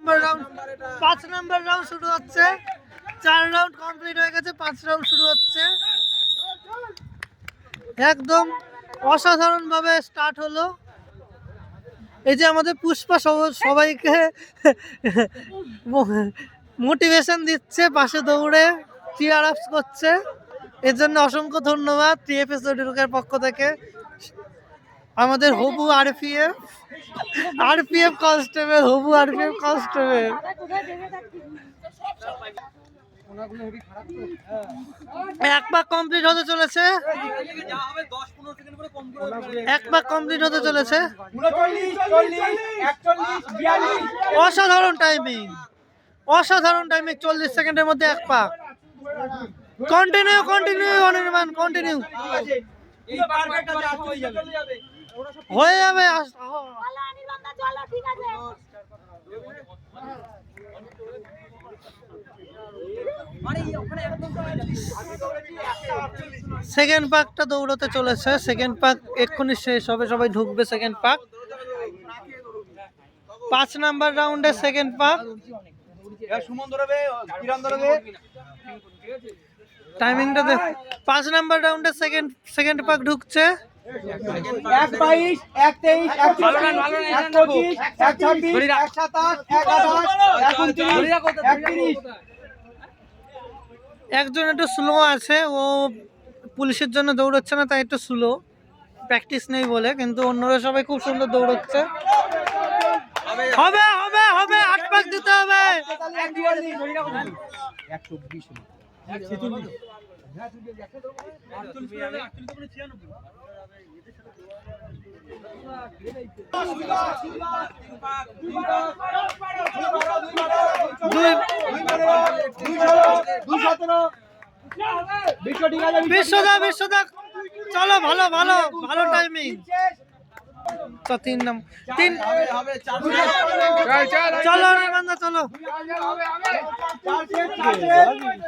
নম্বর round শুরু হচ্ছে। 4 round complete হয়ে গেছে, 5 রাউন্ড শুরু হচ্ছে। একদম অসাধারণ ভাবে স্টার্ট হলো। এই যে আমাদের পুষ্পা সবাইকে মোটিভেশন দিচ্ছে, পাশে দৌড়ে চিয়ার আপ করছে। এর জন্য অসংখ্য ধন্যবাদ টিএফএস অডিওর পক্ষ থেকে। আমাদের হবু আরপিএফ কনস্টেবল, হবু আরপিএফ কনস্টেবল। এক পাক কমপ্লিট হতে চলেছে, এক পাক কমপ্লিট হতে চলেছে। অসাধারণ টাইমিং, অসাধারণ টাইমিং। 40 সেকেন্ডের মধ্যে এক পাক। Continue continue Anirban, continue. হয়ে যাবে। সেকেন্ড পাকটা দৌড়তে চলেছে। সেকেন্ড পাক এক্ষুনি শেষ হবে, সবাই ঢুকবে সেকেন্ড পাক। 5 নাম্বার রাউন্ডের সেকেন্ড পাক। টাইমিংটা দেখ। 5 নাম্বার রাউন্ডের সেকেন্ড পাক ঢুকছে। 1:22, 1:23, 1:25, 1:26, 1:27, 1:28, 1:29। একজন একটু স্লো আছে, ও পুলিশের জন্য দৌড়চ্ছে না, তাই একটু স্লো, প্র্যাকটিস নেই বলে। কিন্তু অন্যরা সবাই খুব সুন্দর দৌড়চ্ছে। হবে হবে হবে, 8 পাক দিতে হবে। বিশ্বদা চলো, ভালো ভালো ভালো টাইমিং। তো 3 নাম্বার, চলো নির্বাণদা চলো।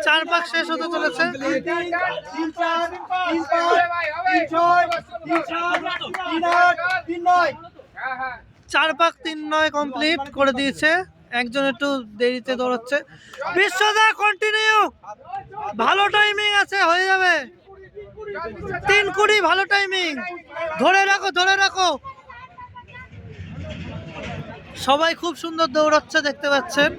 4 পাক শেষ হতে চলেছে। 4 পাক 3-9 কমপ্লিট করে দিয়েছে। একজন একটু দেরিতে দৌড়চ্ছে। বিশ্বদা কন্টিনিউ, ভালো টাইমিং আছে, হয়ে যাবে। 3:20, ভালো টাইমিং। ধরে রাখো, ধরে রাখো। সবাই খুব সুন্দর দৌড়াচ্ছে, দেখতে পাচ্ছেন।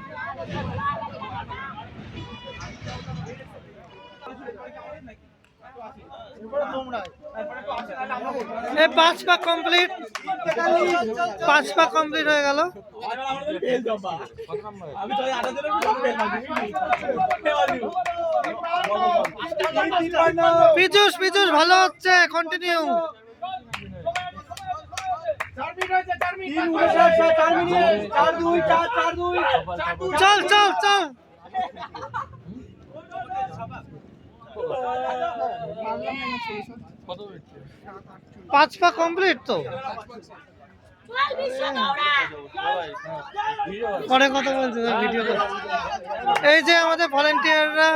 এই 5 পাক কমপ্লিট, 5 পাক কমপ্লিট হয়ে গেল। পিজুস ভালো হচ্ছে, কন্টিনিউ। চল চল চল। 5 পাক কমপ্লিট তো। পরে কথা বলছে, ভিডিও। এই যে আমাদের ভলান্টিয়াররা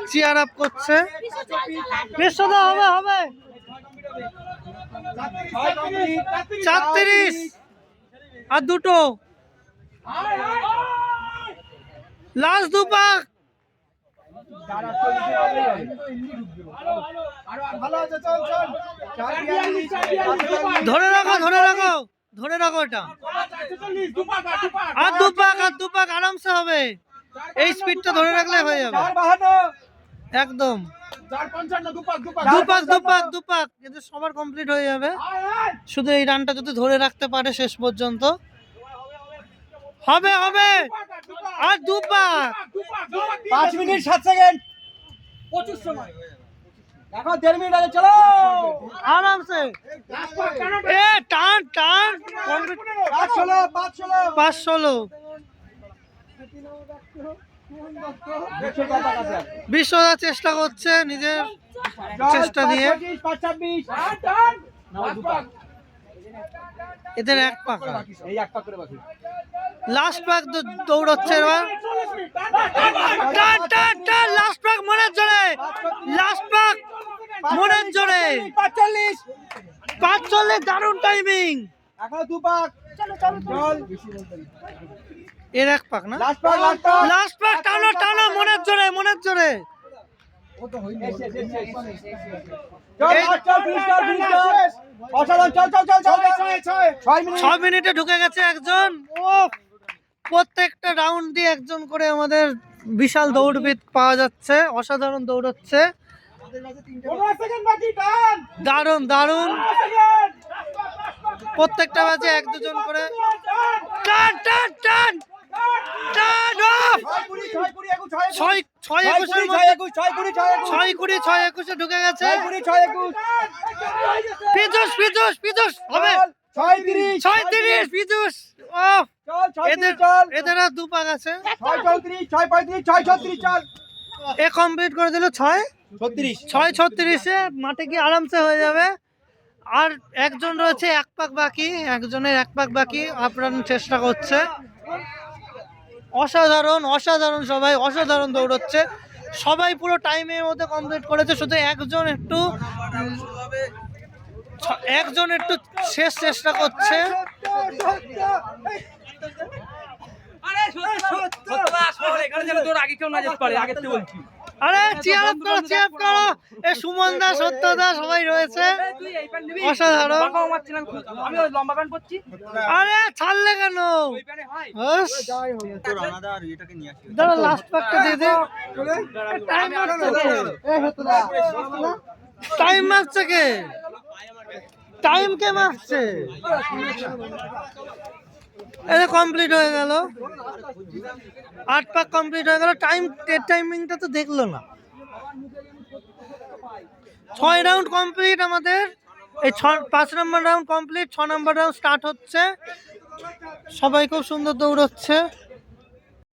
চিয়ার আপ করছে। বিশ্বদা হবে হবে। 34 আর দুটো, লাস্ট 2 পাক। ধরে রাখো, ধরে রাখো, ধরে রাখো এটা। আর 2 পাক, আর 2 পাক আরামসে হবে। এই স্পিডটা ধরে রাখলে হয়ে যাবে একদম। 2 পাক কিন্তু সবার কমপ্লিট হয়ে যাবে। শুধু এই রানটা যদি ধরে রাখতে পারে শেষ পর্যন্ত, হবে হবে। আর 2 পাক, 5 মিনিট 7 সেকেন্ড, 25 সময়। দেখো 1.5 মিনিট আছে, চলো আরামসে। এ টান টান। 5-16। বিশ্বদা চেষ্টা করছে নিজের চেষ্টা দিয়ে। এদের 1 পাক, এই 1 পাক করে বাকি। লাস্ট পাক দৌড়চ্ছে এবার। টান টান টান, লাস্ট পাক মনের জোরে, লাস্ট পাক মনের জোরে। 45 দারুণ টাইমিং। এখনো 2 পাক। চল এর এক পাক না, লাস্ট পাক লাস্ট পাক লাস্ট পাক, টানো টানো, মনের জোরে, মনের জোরে। চল লাস্ট চল ফিনিশ কর অসাধারণ চল চল চল চল 6 মিনিট 6 মিনিটে ঢুকে গেছে একজন। ও প্রত্যেকটা রাউন্ড দিয়ে একজন করে আমাদের বিশাল দৌড়বিদ পাওয়া যাচ্ছে, অসাধারণ দৌড়চ্ছে, 15 সেকেন্ড বাকি টান দারুণ দারুণ। 15 সেকেন্ড প্রত্যেকটা ম্যাচে এক দুজন করে টান টান টান টান অফ। 6 21 ঢুকে গেছে। পিজুস পিজুস পিজুস হবে 36 পিজুস। অফ, এদের আর 2 পাক আছে। এ কমপ্লিট করে দিল 6:36 মাঠে গিয়ে আরামসে হয়ে যাবে। আর একজন রয়েছে 1 পাক বাকি, একজনের 1 পাক বাকি, আপ্রাণ চেষ্টা করছে। অসাধারণ অসাধারণ, সবাই অসাধারণ দৌড়চ্ছে, সবাই পুরো টাইমের মধ্যে কমপ্লিট করেছে, শুধু একজন একটু শেষ চেষ্টা করছে। আরে চিয়ার আপ করো, চিয়ার আপ করো। এ সুমন দা, সত্য দা সবাই রয়েছে, অসাধারণ। আরে ছাড়লে কেন? দাঁড়া, লাস্ট পাকটা দিয়ে দে। টাইম মারছে কে? টাইম মারছে কে? টাইম কে মারছে? এটা কমপ্লিট হয়ে গেল, 8 পাক কমপ্লিট হয়ে গেল। টাইমিংটা তো দেখলো না। 6 রাউন্ড কমপ্লিট আমাদের। এই 5 নম্বর রাউন্ড কমপ্লিট, 6 নম্বর রাউন্ড স্টার্ট হচ্ছে। সবাই খুব সুন্দর দৌড়চ্ছে।